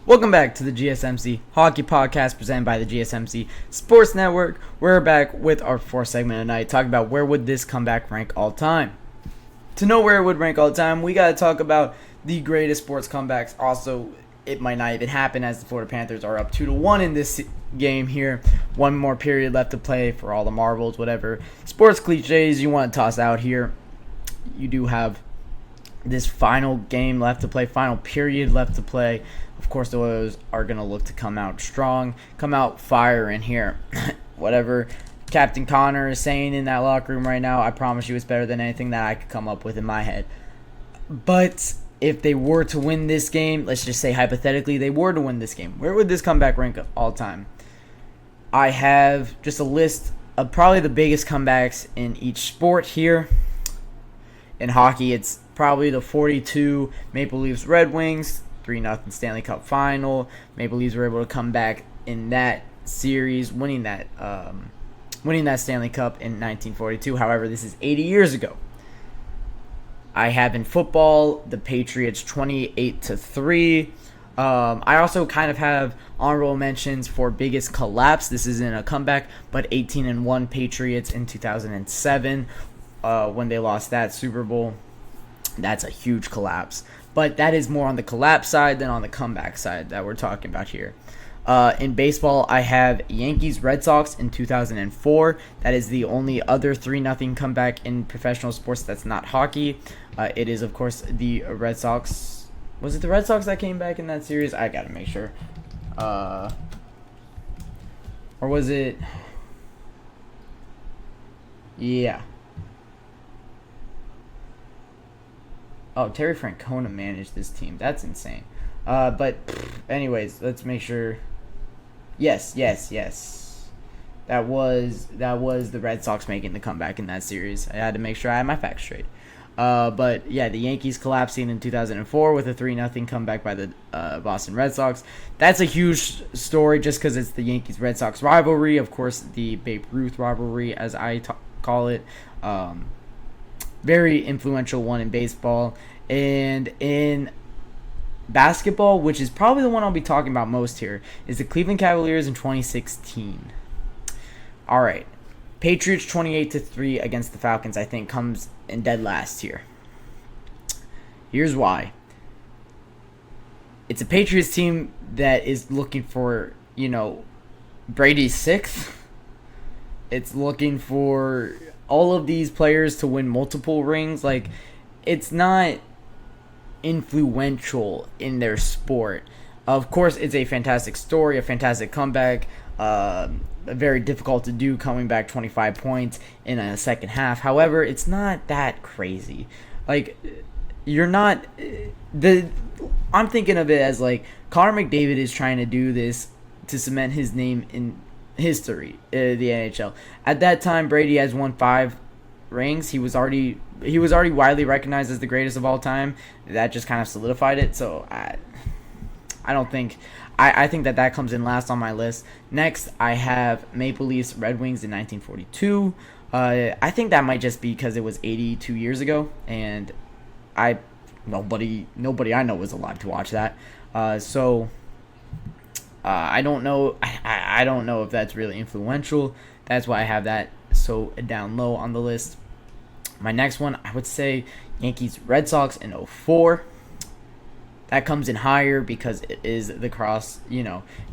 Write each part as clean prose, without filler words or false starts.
Welcome back to the GSMC Hockey Podcast presented by the GSMC Sports Network. We're back with our fourth segment tonight, talking about where would this comeback rank all time. To know where it would rank all time, we got to talk about the greatest sports comebacks. Also, it might not even happen as the Florida Panthers are up 2-1 in this game here. One more period left to play for all the marbles, whatever sports cliches you want to toss out here. You do have this final game left to play, final period left to play. Of course, the Oilers are going to look to come out strong, come out fire in here. Whatever Captain Connor is saying in that locker room right now, I promise you it's better than anything that I could come up with in my head. But if they were to win this game, let's just say hypothetically they were to win this game, where would this comeback rank all time? I have just a list of probably the biggest comebacks in each sport here. In hockey, it's probably the 42 Maple Leafs Red Wings 3-0 Stanley Cup final. Maple Leafs were able to come back in that series, winning that Stanley Cup in 1942. However, this is 80 years ago. I have in football the Patriots 28-3. I also kind of have honorable mentions for biggest collapse. This isn't a comeback, but 18-1 Patriots in 2007 when they lost that Super Bowl. That's a huge collapse. But that is more on the collapse side than on the comeback side that we're talking about here. In baseball, I have Yankees-Red Sox in 2004. That is the only other 3-0 comeback in professional sports that's not hockey. It is, of course, the Red Sox. Was it the Red Sox that came back in that series? I got to make sure. Or was it? Yeah. Oh, Terry Francona managed this team. That's insane. But anyways, let's make sure. Yes. That was the Red Sox making the comeback in that series. I had to make sure I had my facts straight. But yeah, the Yankees collapsing in 2004 with a 3-0 comeback by the Boston Red Sox. That's a huge story just because it's the Yankees-Red Sox rivalry. Of course, the Babe Ruth rivalry, as I call it. Very influential one in baseball. And in basketball, which is probably the one I'll be talking about most here, is the Cleveland Cavaliers in 2016. All right. Patriots 28-3 against the Falcons, I think, comes in dead last here. Here's why. It's a Patriots team that is looking for, Brady's sixth. It's looking for all of these players to win multiple rings. Like, it's not influential in their sport. Of course, it's a fantastic story, a fantastic comeback. Very difficult to do, coming back 25 points in a second half. However, it's not that crazy. Like, you're not I'm thinking of it as like Conor McDavid is trying to do this to cement his name in history, the NHL. At that time, Brady has won 5 rings. He was already widely recognized as the greatest of all time. That just kind of solidified it. So I don't think I think that comes in last on my list. Next, I have Maple Leafs Red Wings in 1942. I think that might just be because it was 82 years ago, and nobody I know was alive to watch that. So I don't know. I don't know if that's really influential. That's why I have that so down low on the list. My next one, I would say Yankees Red Sox in 2004. That comes in higher because it is it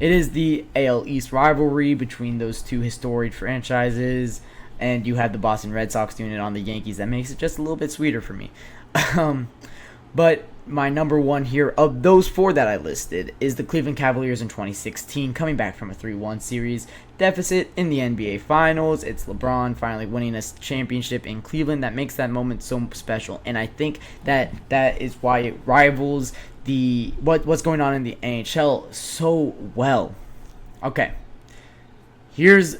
is the AL East rivalry between those two historic franchises, and you have the Boston Red Sox doing it on the Yankees. That makes it just a little bit sweeter for me. But my number one here of those 4 that I listed is the Cleveland Cavaliers in 2016, coming back from a 3-1 series deficit in the NBA Finals. It's LeBron finally winning a championship in Cleveland. That makes that moment so special, and I think that is why it rivals what's going on in the NHL so well. Okay, here's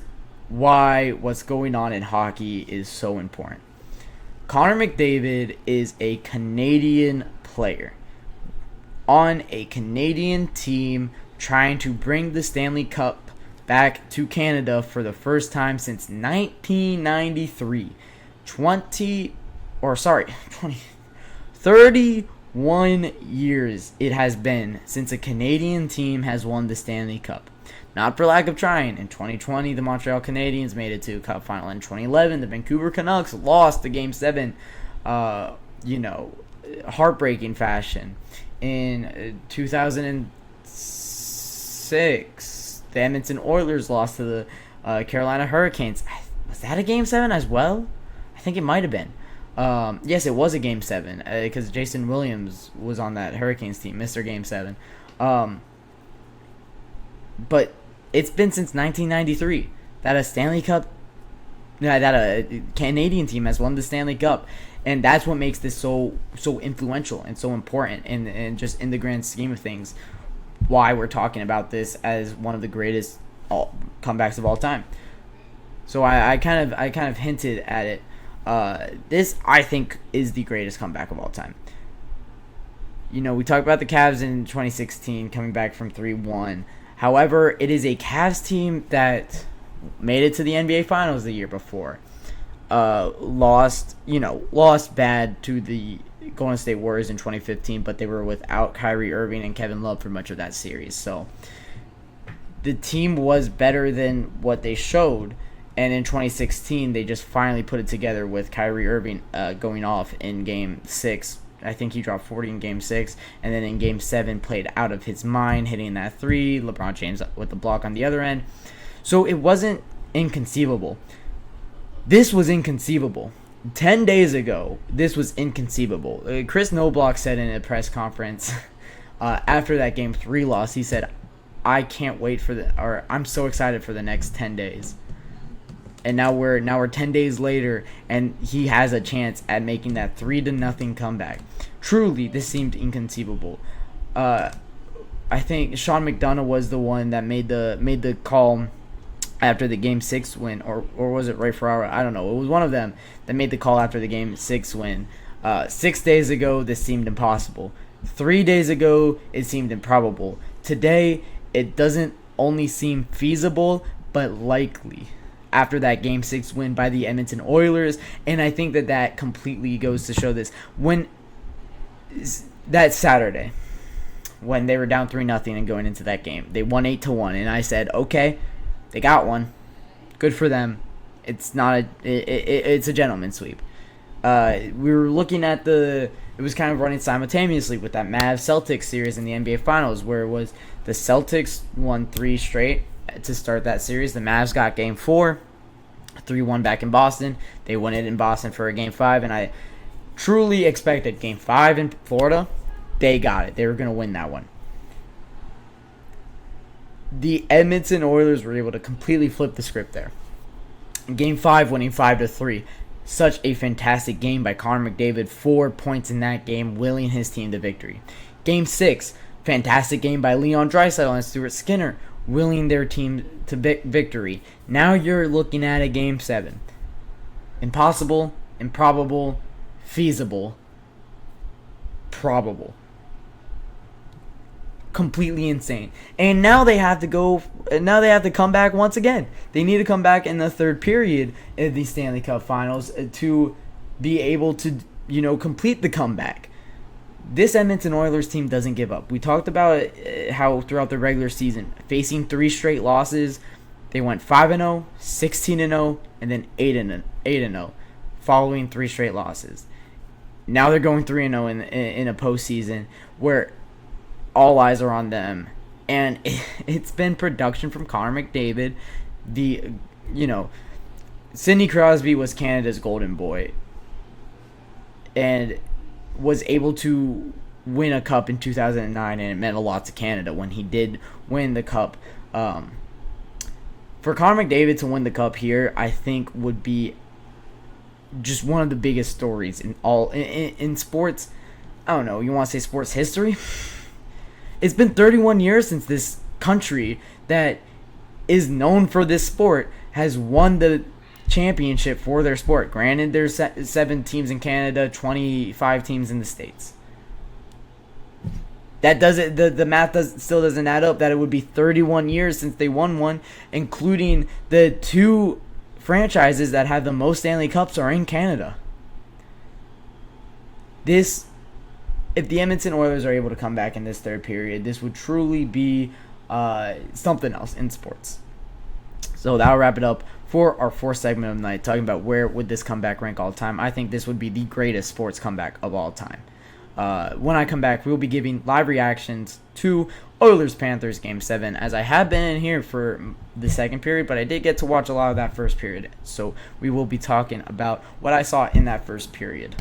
why what's going on in hockey is so important. Conor McDavid is a Canadian player on a Canadian team trying to bring the Stanley Cup back to Canada for the first time since 1993. 31 years it has been since a Canadian team has won the Stanley Cup. Not for lack of trying. In 2020, the Montreal Canadiens made it to a Cup final. In 2011, the Vancouver Canucks lost the Game 7, heartbreaking fashion. In 2006, the Edmonton Oilers lost to the Carolina Hurricanes. Was that a Game 7 as well? I think it might have been. Yes, it was a Game 7 because Jason Williams was on that Hurricanes team, Mr. Game 7. But it's been since 1993 that a Canadian team has won the Stanley Cup, and that's what makes this so influential and so important, and just in the grand scheme of things, why we're talking about this as one of the greatest comebacks of all time. So I kind of hinted at it. This, I think, is the greatest comeback of all time. We talked about the Cavs in 2016 coming back from 3-1. However, it is a Cavs team that made it to the NBA Finals the year before. Lost bad to the Golden State Warriors in 2015, but they were without Kyrie Irving and Kevin Love for much of that series. So the team was better than what they showed. And in 2016, they just finally put it together with Kyrie Irving going off in Game 6. I think he dropped 40 in Game 6. And then in Game 7, played out of his mind, hitting that 3. LeBron James with the block on the other end. So it wasn't inconceivable. This was inconceivable. 10 days ago, this was inconceivable. Chris Knobloch said in a press conference after that Game 3 loss, he said, I'm so excited for the next 10 days. And now we're 10 days later, and he has a chance at making that 3-0 comeback. Truly, this seemed inconceivable. I think Sean McDonough was the one that made the call after the Game 6 win, or was it Ray Ferraro? I don't know. It was one of them that made the call after the Game 6 win. 6 days ago, this seemed impossible. 3 days ago, it seemed improbable. Today, it doesn't only seem feasible, but likely. After that Game 6 win by the Edmonton Oilers, and I think that completely goes to show this. When that Saturday, when they were down 3-0 and going into that game, they won 8-1, and I said, okay, they got one, good for them. It's not it's a gentleman's sweep. We were looking at it was kind of running simultaneously with that Mavs-Celtics series in the NBA Finals, where it was the Celtics won 3 straight to start that series. The Mavs got Game 4, 3-1 back in Boston. They won it in Boston for a Game 5, and I truly expected Game 5 in Florida. They got it. They were going to win that one. The Edmonton Oilers were able to completely flip the script there. Game 5 winning 5-3. Such a fantastic game by Conor McDavid. 4 points in that game, willing his team to victory. Game 6, fantastic game by Leon Draisaitl and Stuart Skinner, willing their team to victory. Now you're looking at a Game 7. Impossible, improbable, feasible, probable. Completely insane. And now they have to come back once again. They need to come back in the third period of the Stanley Cup Finals to be able to, complete the comeback. This Edmonton Oilers team doesn't give up. We talked about how throughout the regular season, facing 3 straight losses, they went 5-0, 16-0, and then 8-0, following 3 straight losses. Now they're going 3-0 in a postseason where all eyes are on them, and it's been production from Conor McDavid. Sidney Crosby was Canada's golden boy, and was able to win a cup in 2009, and it meant a lot to Canada when he did win the cup. For Conor McDavid to win the cup here, I think would be just one of the biggest stories in sports. I don't know, you want to say sports history? It's been 31 years since this country that is known for this sport has won the championship for their sport. Granted, there's 7 teams in Canada, 25 teams in the States. That doesn't, the math still doesn't add up, that it would be 31 years since they won one, including the 2 franchises that have the most Stanley Cups are in Canada. This if the Edmonton Oilers are able to come back in this third period, this would truly be something else in sports. So that'll wrap it up for our fourth segment of the night, talking about where would this comeback rank all time. I think this would be the greatest sports comeback of all time. When I come back, we'll be giving live reactions to Oilers-Panthers Game 7, as I have been in here for the second period, but I did get to watch a lot of that first period. So we will be talking about what I saw in that first period.